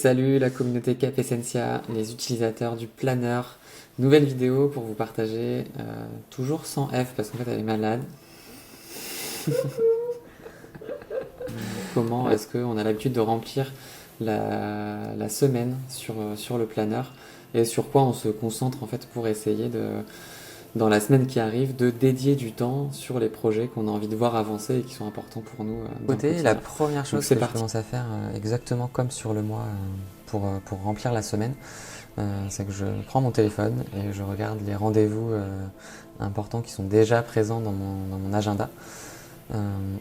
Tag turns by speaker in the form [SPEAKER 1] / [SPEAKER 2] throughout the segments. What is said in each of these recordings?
[SPEAKER 1] Salut la communauté Cap Essentia, les utilisateurs du planner. Nouvelle vidéo pour vous partager, toujours sans F parce qu'en fait elle est malade. Comment est-ce qu'on a l'habitude de remplir la semaine sur le planner et sur quoi on se concentre en fait pour essayer dans la semaine qui arrive, de dédier du temps sur les projets qu'on a envie de voir avancer et qui sont importants pour nous dans le quotidien.
[SPEAKER 2] La première chose
[SPEAKER 1] c'est
[SPEAKER 2] que je
[SPEAKER 1] parti.
[SPEAKER 2] commence à faire, exactement comme sur le mois pour remplir la semaine, c'est que je prends mon téléphone et je regarde les rendez-vous importants qui sont déjà présents dans mon agenda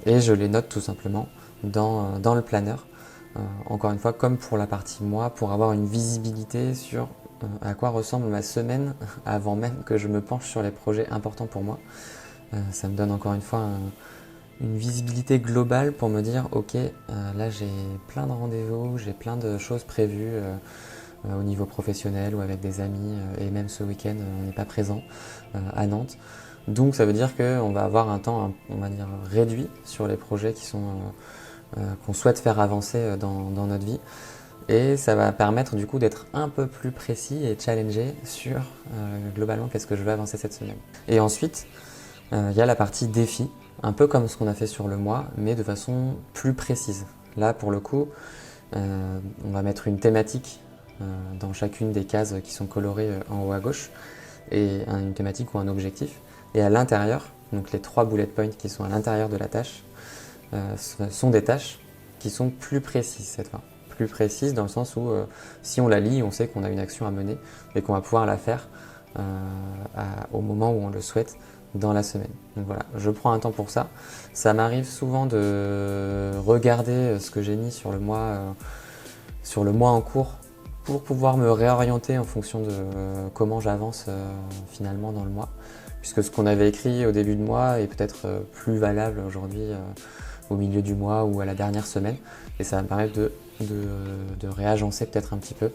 [SPEAKER 2] et je les note tout simplement dans le planner. Encore une fois, comme pour la partie mois, pour avoir une visibilité sur à quoi ressemble ma semaine avant même que je me penche sur les projets importants pour moi. Ça me donne encore une fois une visibilité globale pour me dire ok, là j'ai plein de rendez-vous, j'ai plein de choses prévues au niveau professionnel ou avec des amis et même ce week-end on n'est pas présent à Nantes. Donc ça veut dire qu'on va avoir un temps, on va dire, réduit sur les projets qu'on souhaite faire avancer dans notre vie. Et ça va permettre du coup d'être un peu plus précis et challengé sur globalement qu'est-ce que je veux avancer cette semaine. Et ensuite, il y a la partie défi, un peu comme ce qu'on a fait sur le mois, mais de façon plus précise. Là, pour le coup, on va mettre une thématique dans chacune des cases qui sont colorées en haut à gauche, et une thématique ou un objectif. Et à l'intérieur, donc les 3 bullet points qui sont à l'intérieur de la tâche, sont des tâches qui sont plus précises cette fois. Plus précises dans le sens où si on la lit, on sait qu'on a une action à mener et qu'on va pouvoir la faire au moment où on le souhaite dans la semaine. Donc voilà, je prends un temps pour ça. Ça m'arrive souvent de regarder ce que j'ai mis sur le mois en cours pour pouvoir me réorienter en fonction de comment j'avance finalement dans le mois. Puisque ce qu'on avait écrit au début de mois est peut-être plus valable aujourd'hui au milieu du mois ou à la dernière semaine. Et ça va me permettre de réagencer peut-être un petit peu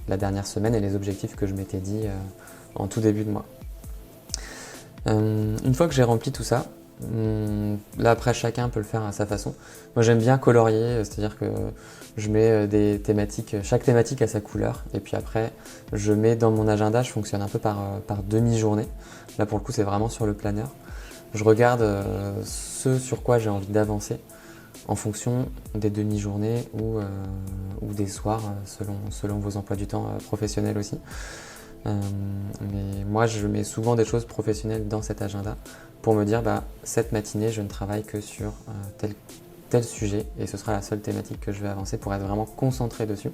[SPEAKER 2] la dernière semaine et les objectifs que je m'étais dit en tout début de mois. Une fois que j'ai rempli tout ça, là après chacun peut le faire à sa façon. Moi j'aime bien colorier, c'est-à-dire que je mets des thématiques, chaque thématique a sa couleur, et puis après je mets dans mon agenda, je fonctionne un peu par demi-journée. Là pour le coup c'est vraiment sur le planner. Je regarde ce sur quoi j'ai envie d'avancer en fonction des demi-journées ou des soirs, selon vos emplois du temps professionnels aussi. Mais moi je mets souvent des choses professionnelles dans cet agenda pour me dire cette matinée je ne travaille que sur tel sujet et ce sera la seule thématique que je vais avancer pour être vraiment concentré dessus.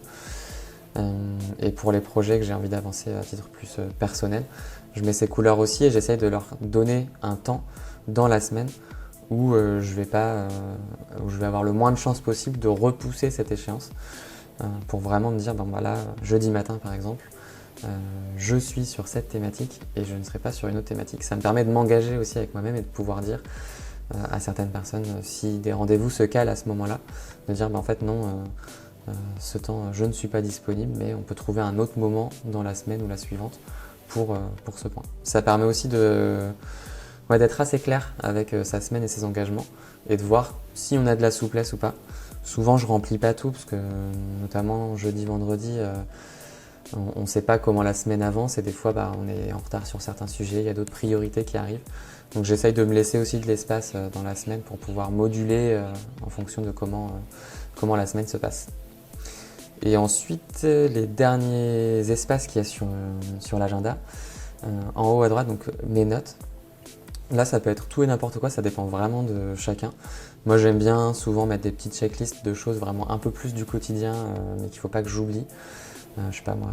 [SPEAKER 2] Et pour les projets que j'ai envie d'avancer à titre plus personnel, je mets ces couleurs aussi et j'essaye de leur donner un temps dans la semaine où je vais avoir le moins de chances possible de repousser cette échéance pour vraiment me dire là, jeudi matin par exemple, je suis sur cette thématique et je ne serai pas sur une autre thématique. Ça me permet de m'engager aussi avec moi-même et de pouvoir dire à certaines personnes si des rendez-vous se calent à ce moment-là, de dire en fait non, ce temps je ne suis pas disponible, mais on peut trouver un autre moment dans la semaine ou la suivante pour ce point. Ça permet aussi d'être assez clair avec sa semaine et ses engagements et de voir si on a de la souplesse ou pas. Souvent je remplis pas tout parce que notamment jeudi, vendredi, on ne sait pas comment la semaine avance et des fois on est en retard sur certains sujets, il y a d'autres priorités qui arrivent. Donc j'essaye de me laisser aussi de l'espace dans la semaine pour pouvoir moduler en fonction de comment la semaine se passe. Et ensuite, les derniers espaces qu'il y a sur l'agenda, en haut à droite, donc mes notes. Là, ça peut être tout et n'importe quoi, ça dépend vraiment de chacun. Moi, j'aime bien souvent mettre des petites checklists de choses vraiment un peu plus du quotidien, mais qu'il ne faut pas que j'oublie. Je sais pas moi,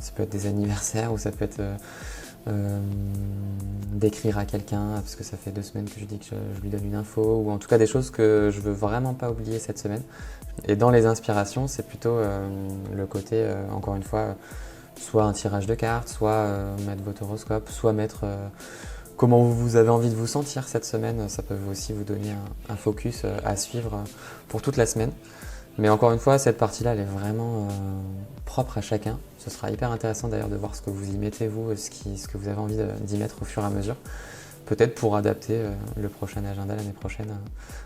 [SPEAKER 2] ça peut être des anniversaires ou ça peut être d'écrire à quelqu'un parce que ça fait 2 semaines que je dis que je lui donne une info, ou en tout cas des choses que je veux vraiment pas oublier cette semaine. Et dans les inspirations, c'est plutôt le côté, encore une fois, soit un tirage de cartes, soit mettre votre horoscope, soit mettre comment vous avez envie de vous sentir cette semaine. Ça peut aussi vous donner un focus à suivre pour toute la semaine. Mais encore une fois, cette partie-là, elle est vraiment propre à chacun. Ce sera hyper intéressant d'ailleurs de voir ce que vous y mettez vous, ce que vous avez envie d'y mettre au fur et à mesure. Peut-être pour adapter le prochain agenda l'année prochaine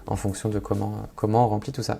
[SPEAKER 2] en fonction de comment on remplit tout ça.